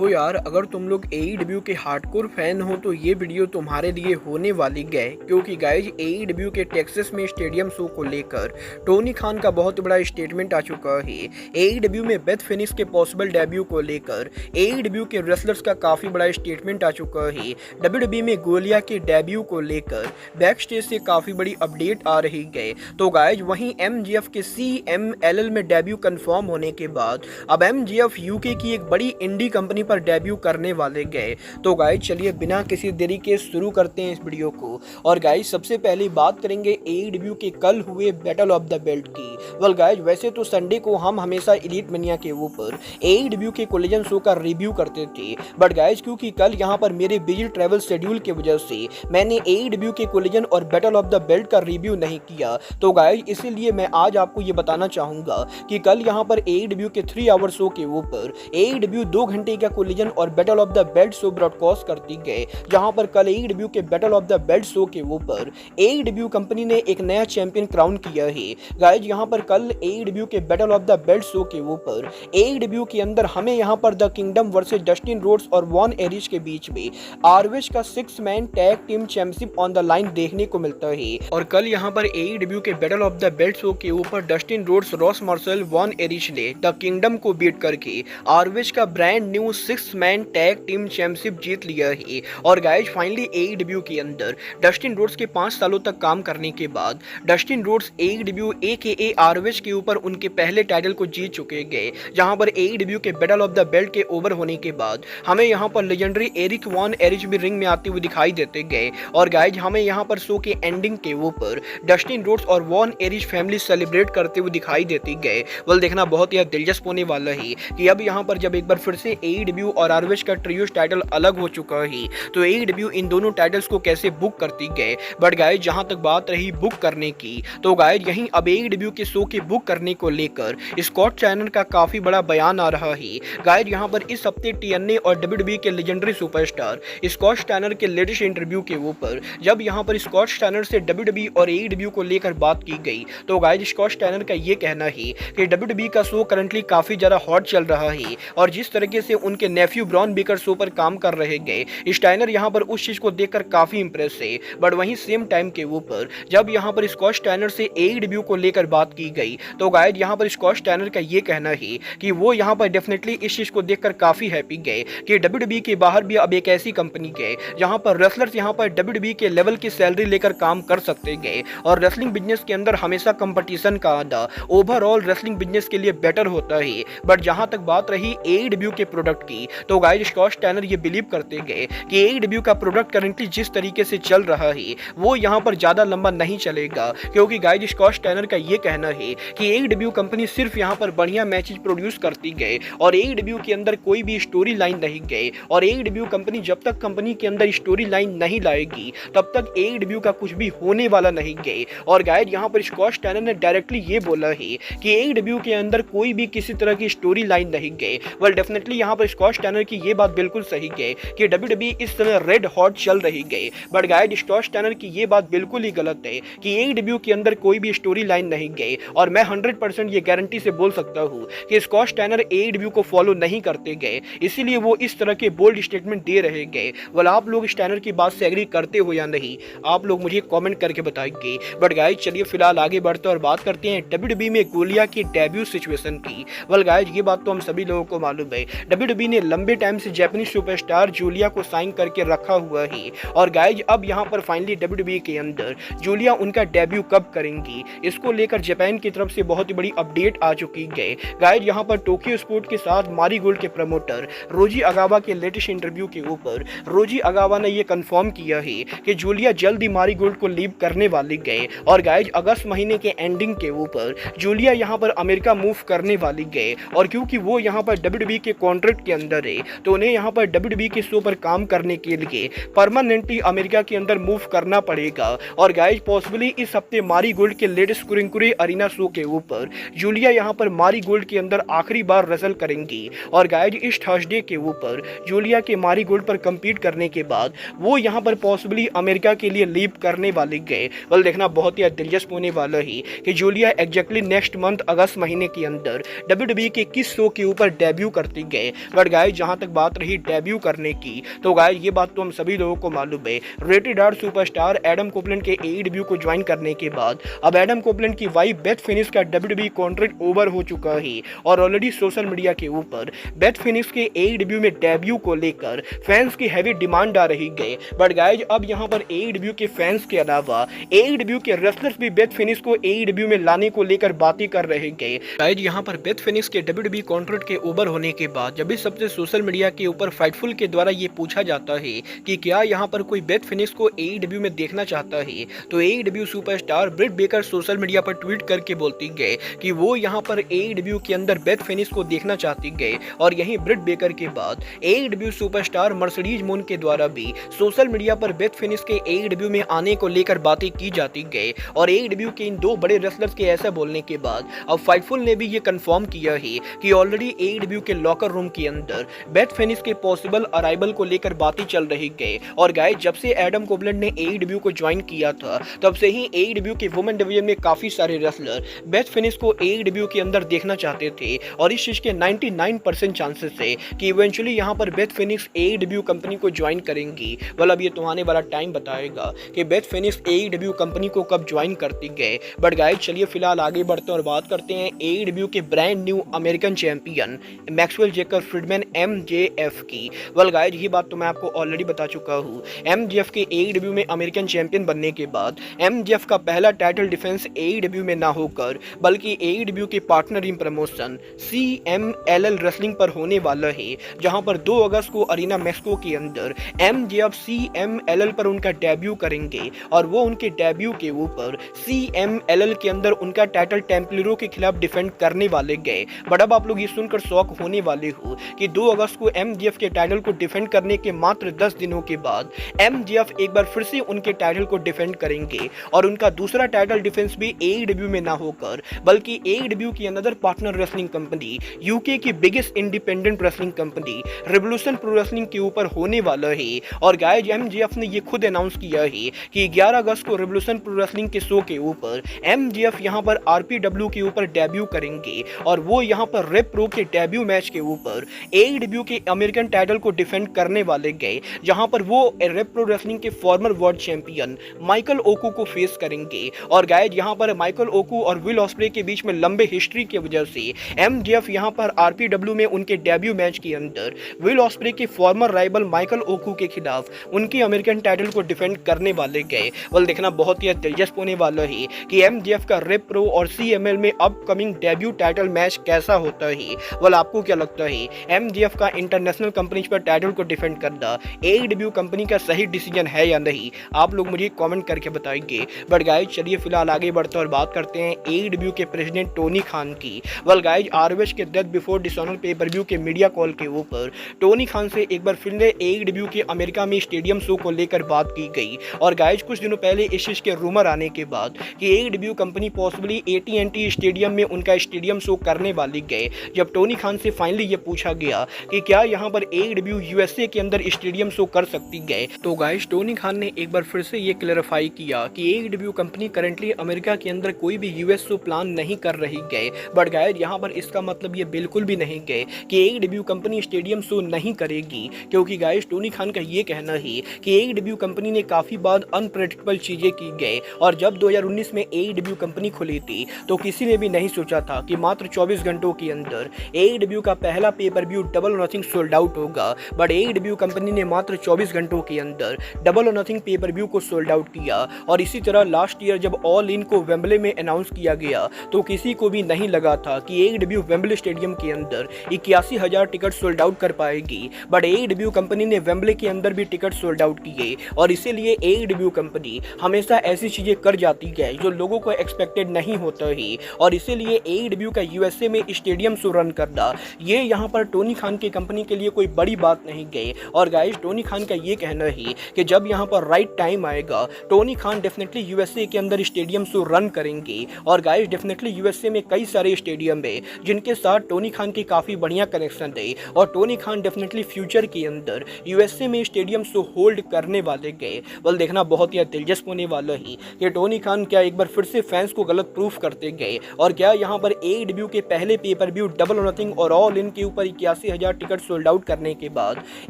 देखो यार, अगर तुम लोग एईडब्ल्यू के हार्डकोर फैन हो तो ये वीडियो तुम्हारे लिए होने वाली है, क्योंकि गाइज एईडब्ल्यू के टेक्सास में स्टेडियम शो को लेकर टोनी खान का बहुत बड़ा स्टेटमेंट आ चुका है। एईडब्ल्यू में बेथ फिनिक्स के पॉसिबल डेब्यू को लेकर एईडब्ल्यू के रेसलर्स का काफी बड़ा स्टेटमेंट आ चुका है। डब्ल्यूडब्ल्यूई में गोलिया के डेब्यू को लेकर बैक स्टेज से काफी बड़ी अपडेट आ रही है। तो गाइज वहीं एमजीएफ के CMLL में डेब्यू कंफर्म होने के बाद अब एमजीएफ यूके की एक बड़ी इंडी कंपनी पर डेब्यू करने वाले गए। तो गाइस चलिए बिना किसी देरी के शुरू करते हैं इस वीडियो को। और गाइस सबसे पहले बात करेंगे एईडब्ल्यू के कल हुए बैटल ऑफ द बेल्ट की। वेल गाइस वैसे तो संडे को हम हमेशा एलीट मनिया के ऊपर एईडब्ल्यू के कोलिजन शो का रिव्यू करते थे, बट गाइस क्योंकि कल यहाँ पर मेरे बिजी ट्रैवल शेड्यूल की वजह से मैंने एईडब्ल्यू के कोलिजन और बैटल ऑफ द बेल्ट का रिव्यू नहीं किया। तो गाइस इसीलिए मैं आज आपको ये बताना चाहूंगा कि कल यहाँ पर एईडब्ल्यू के 3 आवर शो के ऊपर एईडब्ल्यू 2 घंटे का कोलिजन और battle of the belt show broadcast करती गए, जहां पर कल एईडब्ल्यू के battle of the belt show के ऊपर एईडब्ल्यू कंपनी ने एक नया चैंपियन क्राउन किया है। गाइस यहां पर कल एईडब्ल्यू के battle of the belt show के ऊपर एईडब्ल्यू के अंदर हमें यहां पर the kingdom versus Dustin Rhodes और वॉन एरिश के बीच में आरओएच का 6 man tag team championship on the line देखने को मिलता है। और कल यहां पर एईडब्ल्यू के battle of the belt show के ऊपर Dustin Rhodes, Ross Marshall, Von Erich ने द किंगडम को बीट करके आरओएच का brand new 6 man tag team championship जीत लिया है। और गाइस फाइनली एईडब्ल्यू के अंदर डस्टिन रोड्स के 5 सालों तक काम करने के बाद Dustin Rhodes AEW AKA ROH के ऊपर उनके पहले टाइटल को जीत चुके गए, जहां पर एईडब्ल्यू के बैटल ऑफ द बेल्ट के ओवर होने के बाद हमें यहां पर लेजेंडरी एरिक वॉन एरिच भी रिंग में आते हुए दिखाई देते गए। और गाइस हमें यहां पर शो के एंडिंग के ऊपर डस्टिन रोड्स और वॉन एरिच फैमिली सेलिब्रेट करते हुए दिखाई देती गए। वेल देखना बहुत ही दिलचस्प होने वाला है कि अब यहां पर जब एक बार फिर से एईडब्ल्यू और आरओएच का ट्रियोस टाइटल अलग हो चुका है तो एईडब्ल्यू इन दोनों टाइटल्स को कैसे बुक करती गए। बट गाइस जहां तक बात रही बुक करने की, तो गाइस यहीं अब एईडब्ल्यू के शो के बुक करने को लेकर स्कॉट स्टाइनर का काफी बड़ा बयान आ रहा है। गाइस यहां पर इस हफ्ते TNA और डब्ल्यूडब्ल्यूई के लेजेंडरी सुपरस्टार स्कॉट स्टाइनर के लेटेस्ट इंटरव्यू के ऊपर जब यहां पर स्कॉट स्टाइनर से डब्ल्यूडब्ल्यूई और एईडब्ल्यू को लेकर बात की गई, तो गाइस स्कॉट स्टाइनर का ये कहना है कि डब्ल्यूडब्ल्यूई का शो करंटली काफी ज्यादा हॉट चल रहा है और जिस तरीके से उनके नेफ्यू ब्रॉन बेकर शो पर काम कर रहे गए, स्टाइनर यहां पर उस चीज को देखकर काफी इंप्रेस है। बट वहीं सेम टाइम के ऊपर जब यहां पर स्कॉट स्टाइनर से एईडब्ल्यू को लेकर बात की गई, तो गाइस यहां पर स्कॉट स्टाइनर का ये कहना है कि वो यहां पर डेफिनेटली इस चीज को देखकर काफी हैप्पी गए कि डब्ल्यूडब्ल्यूई के बाहर भी अब एक ऐसी कंपनी गए जहां पर रेसलर्स यहां पर डब्ल्यूडब्ल्यूई के लेवल की सैलरी लेकर काम कर सकते गए। और रेसलिंग बिजनेस के अंदर हमेशा कंपटीशन का आधा ओवरऑल रेसलिंग बिजनेस के लिए बेटर होता है। बट जहां तक बात रही एईडब्ल्यू के प्रोडक्ट की, तो गाइस स्कॉट स्टाइनर ये बिलीव करते गए कि एईडब्ल्यू का प्रोडक्ट करंटली जिस तरीके से चल रहा है वो यहां पर ज्यादा लंबा नहीं चलेगा, क्योंकि गाइस स्कॉट स्टाइनर का ये कहना है कि एईडब्ल्यू कंपनी सिर्फ यहां पर बढ़िया मैचेस प्रोड्यूस करती गए और एईडब्ल्यू के अंदर कोई भी स्टोरी लाइन नहीं गए। और एईडब्ल्यू कंपनी जब तक कंपनी के अंदर स्टोरी लाइन नहीं लाएगी तब तक एईडब्ल्यू का कुछ भी होने वाला नहीं गए। और गाइस यहां पर स्कॉट स्टाइनर ने डायरेक्टली ये बोला है कि एईडब्ल्यू के अंदर कोई भी किसी तरह की स्टोरी लाइन नहीं गए। वेल डेफिनेटली यहां पर स्कॉट स्टाइनर की ये बात बिल्कुल सही गए कि डब्ल्यूडब्ल्यूई इस समय रेड हॉट चल रही गए। बट गाइस स्कॉट स्टाइनर की ये बात बिल्कुल ही गलत है कि एईडब्ल्यू के अंदर कोई भी स्टोरी लाइन नहीं गए। और मैं 100% ये गारंटी से बोल सकता हूं कि स्कॉट स्टाइनर एईडब्ल्यू को फॉलो नहीं करते गए, इसीलिए वो इस तरह के बोल्ड स्टेटमेंट दे रहे गए। वेल आप लोग स्टाइनर की बात से एग्री करते हो या नहीं, आप लोग मुझे कमेंट करके बताएंगे। बट गाइस चलिए फिलहाल आगे बढ़ते और बात करते हैं डब्ल्यूडब्ल्यूई में गोलिया की डेब्यू सिचुएशन की। वेल गाइस ये बात तो हम सभी लोगों को मालूम है, डब्ल्यूडब्ल्यूई ने लंबे टाइम से जापानीज सुपरस्टार जूलिया को साइन करके रखा हुआ है। और गाइस अब यहां पर फाइनली डब्ल्यूडब्ल्यूई के अंदर जूलिया उनका डेब्यू कब करेंगी, इसको लेकर जापान की तरफ से बहुत ही बड़ी अपडेट आ चुकी है। गाइस यहां पर टोक्यो स्पोर्ट के साथ मारी गोल्ड के प्रमोटर रोजी अगावा के लेटेस्ट इंटरव्यू के ऊपर रोजी अगावा ने यह कंफर्म किया है कि जूलिया जल्द ही मारी गोल्ड को लीव करने वाली गए। और गाइस अगस्त महीने के एंडिंग के ऊपर जूलिया यहां पर अमेरिका मूव करने वाली गए। और क्योंकि वो यहां पर डब्ल्यूडब्ल्यूई के कॉन्ट्रैक्ट के अंदर है तो उन्हें यहां पर डब्ल्यूडब्ल्यूई के शो पर काम करने के लिए परमानेंटली अमेरिका के अंदर मूव करना पड़ेगा। और गाइस पॉसिबली इस हफ्ते मारी गोल्ड के लेटेस्ट कुरिंकुरे अरीना शो के ऊपर जूलिया यहां पर मारी गोल्ड के अंदर आखिरी बार रेसल करेंगी। और गाइस इस थर्सडे के ऊपर जूलिया के मारी गोल्ड पर कंपीट करने के बाद वो यहां पर पॉसिबली अमेरिका के लिए लीव करने वाली गए। वेल देखना बहुत ही दिलचस्प होने वाला है कि जूलिया एग्जैक्टली नेक्स्ट मंथ अगस्त महीने के अंदर डब्ल्यूडब्ल्यूई के किस शो के ऊपर डेब्यू करती गए। बट गाइस जहां तक बात रही डेब्यू करने की, तो गाइस ये बात तो हम सभी लोगों को मालूम है, rated R superstar Adam Copeland के एईडब्ल्यू को ज्वाइन करने के बाद अब एडम कोपलैंड की वाइफ बेथ फिनिक्स का डब्ल्यूडब्ल्यूई कॉन्ट्रैक्ट ओवर हो चुका है और ऑलरेडी सोशल मीडिया के ऊपर बेथ फिनिक्स के एईडब्ल्यू में डेब्यू को लेकर फैंस की हैवी डिमांड आ रही है। बट गाइस अब यहां पर एईडब्ल्यू के फैंस के अलावा एईडब्ल्यू के रेसलर्स भी बेथ फिनिक्स को एईडब्ल्यू में लाने को लेकर बातें कर रहे हैं। गाइस यहां पर बेथ फिनिक्स के डब्ल्यूडब्ल्यूई कॉन्ट्रैक्ट के ओवर होने के बाद जब भी सबसे सोशल मीडिया के ऊपर फाइटफुल के द्वारा ये पूछा जाता है कि क्या यहां पर कोई बेथ फिनिक्स को एईडब्ल्यू में देखना चाहता है, तो AEW superstar Britt Baker social media पर ट्वीट करके बोलती गए कि वो यहां पर एईडब्ल्यू के अंदर बेथ फिनिक्स को देखना चाहती गए। और यहीं ब्रिट बेकर के बाद एईडब्ल्यू सुपरस्टार मर्सिडीज मून के द्वारा भी सोशल मीडिया पर बेथ फिनिक्स के एईडब्ल्यू में आने को लेकर बातें की जाती गए। और एईडब्ल्यू के इन दो बड़े रेसलर्स के ऐसा बोलने के बाद अब फाइटफुल ने भी ये कंफर्म किया है कि ऑलरेडी एईडब्ल्यू के लॉकर रूम के अंदर बेथ फिनिक्स के पॉसिबल अराइवल को लेकर बातें चल रही गए। और गाइस जब से एडम कोपलैंड ने एईडब्ल्यू को ज्वाइन किया था तब से ही एईडब्ल्यू के वुमेन डिवीजन में काफी सारे रेसलर बेथ फिनिक्स को एईडब्ल्यू के अंदर देखना चाहते थे और इस चीज के 99% चांसेस है कि इवेंचुअली यहां पर बेथ फिनिक्स एईडब्ल्यू कंपनी को ज्वाइन करेंगी। well अब ये तो आने वाला टाइम बताएगा कि बेथ फिनिक्स एईडब्ल्यू कंपनी को कब ज्वाइन करती गए। बट गाइस चलिए फिलहाल आगे बढ़ते हैं और बात करते हैं एईडब्ल्यू के brand new American champion Maxwell Jacob Friedman MJF की। well गाइस ये बात तो मैं आपको ऑलरेडी बता चुका हूँ। एमजेएफ के एईडब्ल्यू में अमेरिकन चैंपियन बनने के बाद एमजेएफ का पहला टाइटल डिफेंस एईडब्ल्यू में ना होकर बल्कि एईडब्ल्यू के पार्टनर इन प्रमोशन सीएमएलएल रेसलिंग पर होने वाला है, जहां पर 2 अगस्त को अरीना मैक्सिको के अंदर एमजेएफ सीएमएलएल पर उनका डेब्यू करेंगे और वो उनके डेब्यू के ऊपर सीएमएलएल के अंदर उनका टाइटल टेम्पलरो के खिलाफ डिफेंड करने वाले गए। बट अब आप लोग ये सुनकर शॉक होने वाले हो कि 2 अगस्त को एमजेएफ के टाइटल को डिफेंड करने के मात्र 10 दिनों के बाद एमजेएफ एक बार फिर से उनके टाइटल को डिफेंड करेंगे और उनका दूसरा टाइटल डिफेंस भी एईडब्ल्यू में ना होकर बल्कि एईडब्ल्यू की another partner wrestling company UK की biggest independent wrestling company revolution pro wrestling के ऊपर होने वाला है। और गाइस एमजेएफ ने ये खुद अनाउंस किया है कि 11 अगस्त को रेवोल्यूशन प्रो रेसलिंग के शो के ऊपर एमजेएफ यहां पर आरपीडब्ल्यू के ऊपर डेब्यू करेंगे और वो यहां पर रेप प्रो के डेब्यू मैच के ऊपर एईडब्ल्यू के अमेरिकन टाइटल को डिफेंड करने वाले गए, जहां पर वो रेप प्रो रेसलिंग के फॉर्मर वर्ल्ड चैंपियन माइकल ओकू को फेस करेंगे। और गाइस यहां पर माइकल ओकू और विल ऑस्प्रे के बीच में लंबे हिस्ट्री की वजह से एमजेएफ यहां पर आरपीडब्ल्यू में उनके डेब्यू मैच के अंदर विल ऑस्प्रे के फॉर्मर राइवल माइकल ओकू के खिलाफ उनके अमेरिकन टाइटल को डिफेंड करने वाले गए। वेल देखना बहुत ही दिलचस्प होने वाला है कि एमजेएफ का रेप प्रो और सीएमएल में अपकमिंग डेब्यू टाइटल मैच कैसा होता है। वेल आपको क्या लगता है एमजेएफ का इंटरनेशनल कंपनीज पर टाइटल को डिफेंड करना एईडब्ल्यू कंपनी का सही डिसीजन है या नहीं, आप लोग मुझे कमेंट करके बताएंगे। बट गाइस चलिए फिलहाल आगे बढ़ते और बात करते हैं एईडब्ल्यू के प्रेसिडेंट टोनी खान की। वेल गाइस आरओएच के डेथ बिफोर डिसऑनर पे पर व्यू के मीडिया कॉल के ऊपर टोनी खान से एक बार फिर एईडब्ल्यू के अमेरिका में स्टेडियम शो को लेकर बात की गई। और गाइस कुछ दिनों पहले इस चीज के रूमर आने के बाद कि एईडब्ल्यू कंपनी पॉसिबली एटी&टी स्टेडियम में उनका स्टेडियम शो करने वाली गए, जब टोनी खान से फाइनली ये पूछा गया कि क्या यहाँ पर एईडब्ल्यू यूएसए के अंदर स्टेडियम शो कर सकती गए, तो गाइस टोनी खान ने एक बार फिर से ये क्लैरिफाई किया कि एईडब्ल्यू कंपनी करंटली अमेरिका के अंदर कोई भी यूएस शो प्लान नहीं कर रही गए। बट गाइस यहाँ पर इसका मतलब ये बिल्कुल भी नहीं गए कि एईडब्ल्यू कंपनी स्टेडियम शो नहीं करेगी, क्योंकि गाइस टोनी खान का ये कहना है कि एईडब्ल्यू कंपनी ने काफी बार अनप्रेडिक्टेबल चीजें की गए और जब 2019 में एईडब्ल्यू कंपनी खुली थी तो किसी ने भी नहीं सोचा था कि मात्र 24 घंटों के अंदर एईडब्ल्यू का पहला पेपर व्यू डबल और नथिंग सोल्ड आउट होगा। बट एईडब्ल्यू कंपनी ने मात्र 24 घंटों के अंदर डबल और नथिंग पेपर व्यू को सोल्ड आउट किया। और इसी तरह लास्ट ईयर जब ऑल इन को वेम्बले में अनाउंस किया गया तो किसी को भी नहीं लगा था कि एईडब्ल्यू वेम्बले स्टेडियम के अंदर 81,000 टिकट सोल्ड आउट कर पाएगी। बट एईडब्ल्यू कंपनी ने वेम्बले के अंदर भी टिकट सोल्ड आउट किए और इसीलिए एईडब्ल्यू कंपनी हमेशा ऐसी चीजें कर जाती है जो लोगों को एक्सपेक्टेड नहीं होता ही, और इसीलिए एईडब्ल्यू का यूएसए में स्टेडियम शो रन करना ये यहाँ पर टोनी खान की कंपनी के लिए कोई बड़ी बात नहीं गई। और गाइस टोनी खान का ये कहना है कि जब यहाँ पर राइट टाइम आएगा टोनी खान डेफिनेटली यूएसए के अंदर स्टेडियम शो रन करेंगे। और गाइस डेफिनेटली यूएसए में कई सारे स्टेडियम है जिनके साथ टोनी खान की काफी बढ़िया कनेक्शन है और टोनी खान डेफिनेटली फ्यूचर के अंदर यूएसए में स्टेडियम शो होल्ड करने वाले गए। बल देखना बहुत ही दिलचस्प होने वाला है कि टोनी खान क्या एक बार फिर से फैंस को गलत प्रूफ करते गए और क्या यहाँ पर एईडब्ल्यू के पहले पेपर व्यू डबल और नथिंग और ऑल इन के ऊपर 88,000 टिकट सोल्ड आउट करने के बाद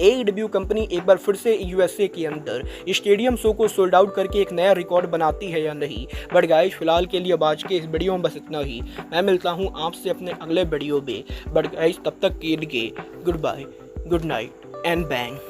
AEW कंपनी एक बार फिर से USA के अंदर स्टेडियम शो को सोल्ड आउट करके एक नया रिकॉर्ड बनाती है या नहीं। बट गाइस फिलहाल के लिए आज के इस वीडियो में बस इतना ही। मैं मिलता हूँ आपसे अपने अगले वीडियो में। बट गाइस तब तक के लिए goodbye, good night and bang.